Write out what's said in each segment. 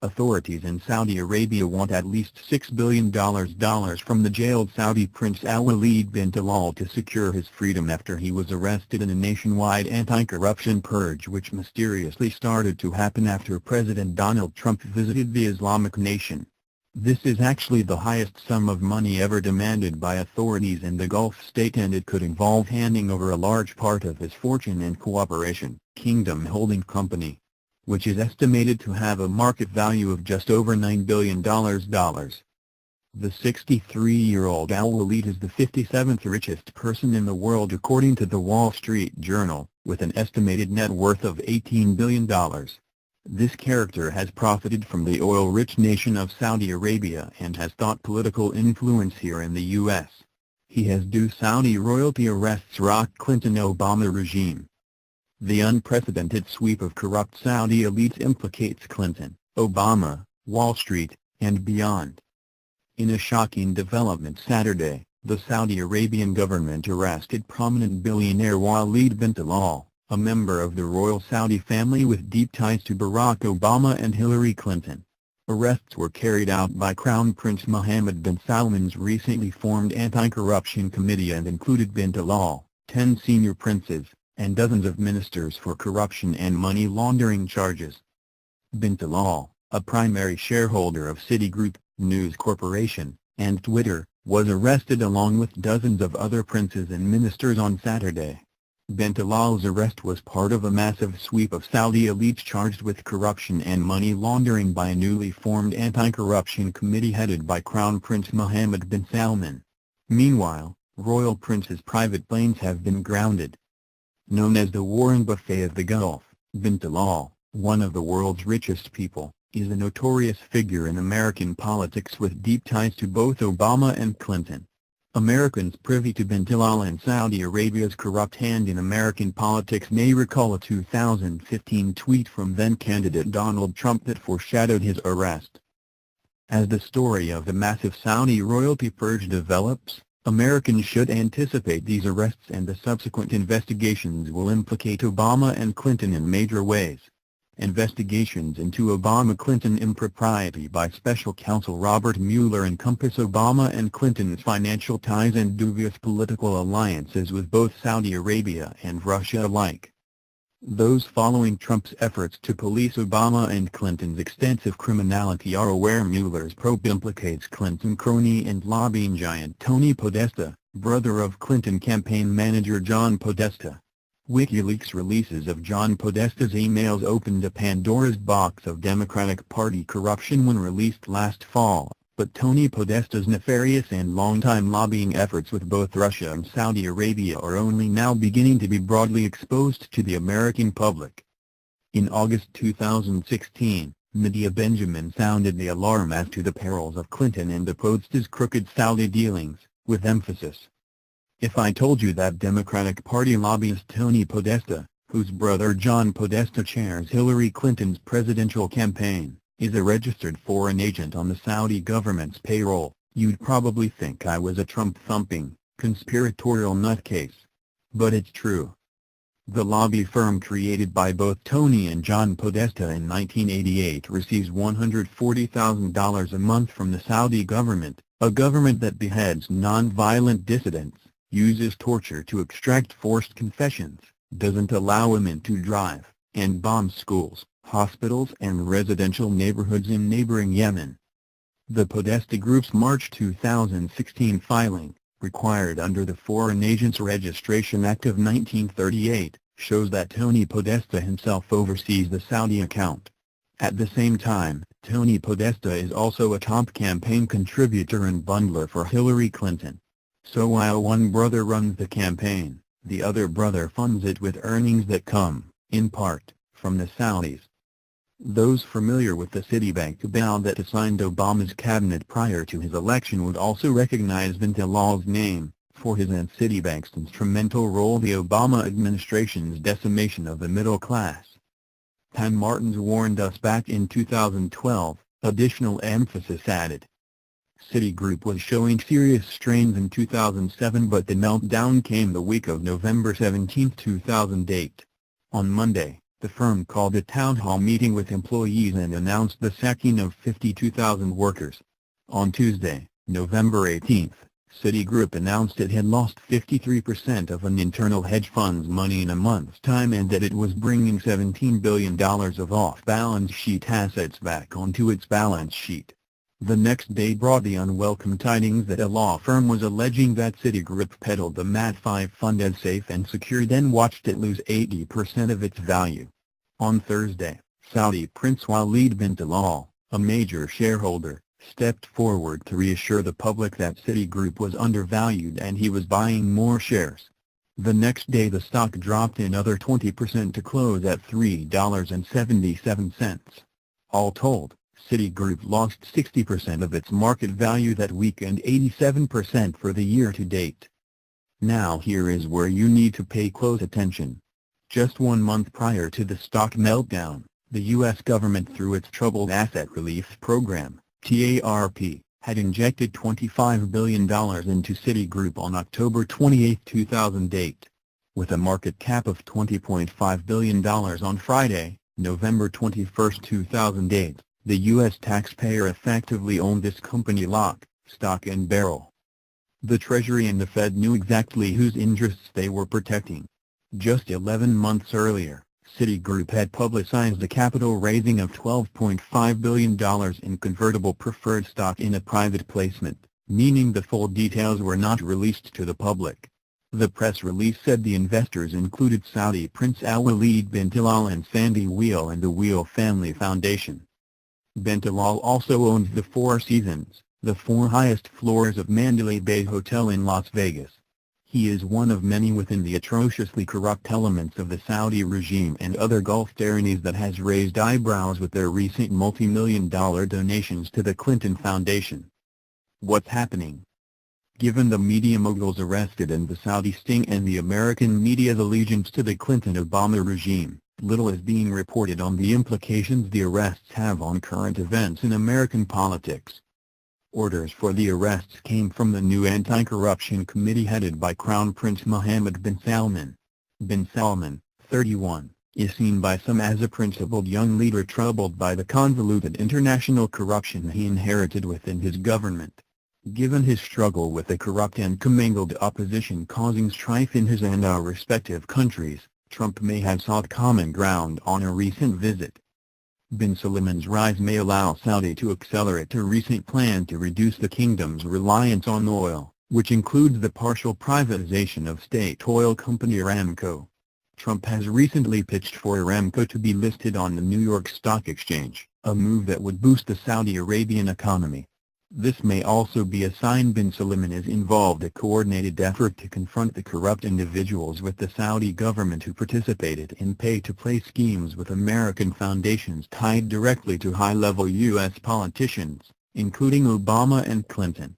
Authorities in Saudi Arabia want at least $6 billion from the jailed Saudi Prince al-Waleed bin Talal to secure his freedom after he was arrested in a nationwide anti-corruption purge which mysteriously started to happen after President Donald Trump visited the Islamic nation. This is actually the highest sum of money ever demanded by authorities in the Gulf state, and it could involve handing over a large part of his fortune and Cooperation Kingdom holding company, which is estimated to have a market value of just over $9 billion. The 63-year-old al-Waleed is the 57th richest person in the world according to the Wall Street Journal, with an estimated net worth of $18 billion. This character has profited from the oil-rich nation of Saudi Arabia and has sought political influence here in the U.S. He has due Saudi royalty arrests rock Clinton-Obama regime. The unprecedented sweep of corrupt Saudi elites implicates Clinton, Obama, Wall Street, and beyond. In a shocking development Saturday, the Saudi Arabian government arrested prominent billionaire Waleed bin Talal, a member of the royal Saudi family with deep ties to Barack Obama and Hillary Clinton. Arrests were carried out by Crown Prince Mohammed bin Salman's recently formed anti-corruption committee and included bin Talal, 10 senior princes, and dozens of ministers for corruption and money laundering charges. Bin Talal, a primary shareholder of Citigroup, News Corporation, and Twitter, was arrested along with dozens of other princes and ministers on Saturday. Bin Talal's arrest was part of a massive sweep of Saudi elites charged with corruption and money laundering by a newly formed anti-corruption committee headed by Crown Prince Mohammed bin Salman. Meanwhile, royal princes' private planes have been grounded. Known as the Warren Buffet of the Gulf, bin Talal, one of the world's richest people, is a notorious figure in American politics with deep ties to both Obama and Clinton. Americans privy to bin Talal and Saudi Arabia's corrupt hand in American politics may recall a 2015 tweet from then-candidate Donald Trump that foreshadowed his arrest. As the story of the massive Saudi royalty purge develops, Americans should anticipate these arrests, and the subsequent investigations will implicate Obama and Clinton in major ways. Investigations into Obama-Clinton impropriety by special counsel Robert Mueller encompass Obama and Clinton's financial ties and dubious political alliances with both Saudi Arabia and Russia alike. Those following Trump's efforts to police Obama and Clinton's extensive criminality are aware Mueller's probe implicates Clinton crony and lobbying giant Tony Podesta, brother of Clinton campaign manager John Podesta. WikiLeaks releases of John Podesta's emails opened a Pandora's box of Democratic Party corruption when released last fall, but Tony Podesta's nefarious and long-time lobbying efforts with both Russia and Saudi Arabia are only now beginning to be broadly exposed to the American public. In August 2016, Medea Benjamin sounded the alarm as to the perils of Clinton and Podesta's crooked Saudi dealings, with emphasis. If I told you that Democratic Party lobbyist Tony Podesta, whose brother John Podesta chairs Hillary Clinton's presidential campaign, is a registered foreign agent on the Saudi government's payroll, you'd probably think I was a Trump-thumping, conspiratorial nutcase. But it's true. The lobby firm created by both Tony and John Podesta in 1988 receives $140,000 a month from the Saudi government, a government that beheads non-violent dissidents, uses torture to extract forced confessions, doesn't allow women to drive, and bombs schools, hospitals and residential neighborhoods in neighboring Yemen. The Podesta Group's March 2016 filing, required under the Foreign Agents Registration Act of 1938, shows that Tony Podesta himself oversees the Saudi account. At the same time, Tony Podesta is also a top campaign contributor and bundler for Hillary Clinton. So while one brother runs the campaign, the other brother funds it with earnings that come, in part, from the Saudis. Those familiar with the Citibank bill that assigned Obama's cabinet prior to his election would also recognize bin Talal's name, for his and Citibank's instrumental role in the Obama administration's decimation of the middle class. Tim Martins warned us back in 2012, additional emphasis added. Citigroup was showing serious strains in 2007, but the meltdown came the week of November 17, 2008. On Monday, The firm called a town hall meeting with employees and announced the sacking of 52,000 workers. On Tuesday, November 18, Citigroup announced it had lost 53% of an internal hedge fund's money in a month's time and that it was bringing $17 billion of off-balance sheet assets back onto its balance sheet. The next day brought the unwelcome tidings that a law firm was alleging that Citigroup peddled the Mat 5 fund as safe and secure, then watched it lose 80% of its value. On Thursday, Saudi Prince Waleed bin Talal, a major shareholder, stepped forward to reassure the public that Citigroup was undervalued and he was buying more shares. The next day the stock dropped another 20% to close at $3.77. All told, Citigroup lost 60% of its market value that week and 87% for the year to date. Now here is where you need to pay close attention. Just 1 month prior to the stock meltdown, the U.S. government through its Troubled Asset Relief Program, TARP, had injected $25 billion into Citigroup on October 28, 2008. With a market cap of $20.5 billion on Friday, November 21, 2008, the U.S. taxpayer effectively owned this company lock, stock and barrel. The Treasury and the Fed knew exactly whose interests they were protecting. Just 11 months earlier, Citigroup had publicized a capital raising of $12.5 billion in convertible preferred stock in a private placement, meaning the full details were not released to the public. The press release said the investors included Saudi Prince al-Waleed bin Talal and Sandy Wheel and the Wheel Family Foundation. Bin Talal also owns the Four Seasons, the 4 highest floors of Mandalay Bay Hotel in Las Vegas. He is one of many within the atrociously corrupt elements of the Saudi regime and other Gulf tyrannies that has raised eyebrows with their recent multi-million-dollar donations to the Clinton Foundation. What's happening? Given the media moguls arrested and the Saudi sting and the American media's allegiance to the Clinton-Obama regime, little is being reported on the implications the arrests have on current events in American politics. Orders for the arrests came from the new anti-corruption committee headed by Crown Prince Mohammed bin Salman. Bin Salman, 31, is seen by some as a principled young leader troubled by the convoluted international corruption he inherited within his government. Given his struggle with the corrupt and commingled opposition causing strife in his and our respective countries, Trump may have sought common ground on a recent visit. Bin Salman's rise may allow Saudi to accelerate a recent plan to reduce the kingdom's reliance on oil, which includes the partial privatization of state oil company Aramco. Trump has recently pitched for Aramco to be listed on the New York Stock Exchange, a move that would boost the Saudi Arabian economy. This may also be a sign bin Salman is involved in a coordinated effort to confront the corrupt individuals with the Saudi government who participated in pay-to-play schemes with American foundations tied directly to high-level U.S. politicians, including Obama and Clinton.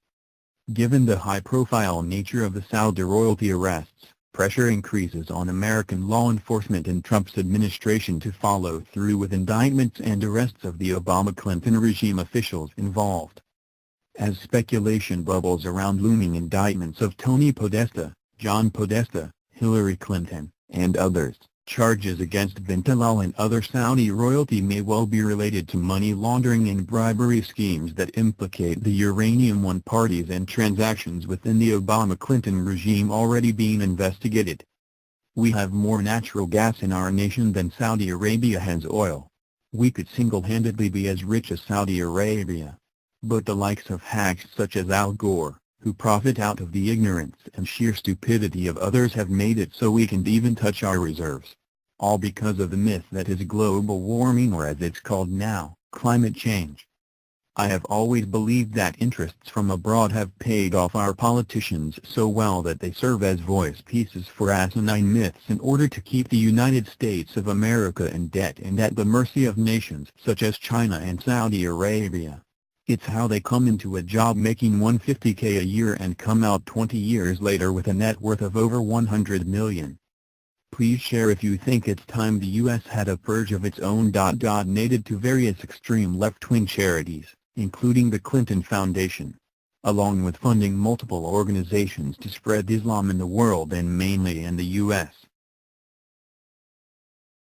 Given the high-profile nature of the Saudi royalty arrests, pressure increases on American law enforcement and Trump's administration to follow through with indictments and arrests of the Obama-Clinton regime officials involved. As speculation bubbles around looming indictments of Tony Podesta, John Podesta, Hillary Clinton, and others, charges against bin Talal and other Saudi royalty may well be related to money laundering and bribery schemes that implicate the Uranium One parties and transactions within the Obama-Clinton regime already being investigated. We have more natural gas in our nation than Saudi Arabia has oil. We could single-handedly be as rich as Saudi Arabia. But the likes of hacks such as Al Gore, who profit out of the ignorance and sheer stupidity of others have made it so we can't even touch our reserves. All because of the myth that is global warming, or as it's called now, climate change. I have always believed that interests from abroad have paid off our politicians so well that they serve as voice pieces for asinine myths in order to keep the United States of America in debt and at the mercy of nations such as China and Saudi Arabia. It's how they come into a job making $150K a year and come out 20 years later with a net worth of over $100 million. Please share if you think it's time the U.S. had a purge of its own. Donated to various extreme left-wing charities, including the Clinton Foundation, along with funding multiple organizations to spread Islam in the world and mainly in the U.S.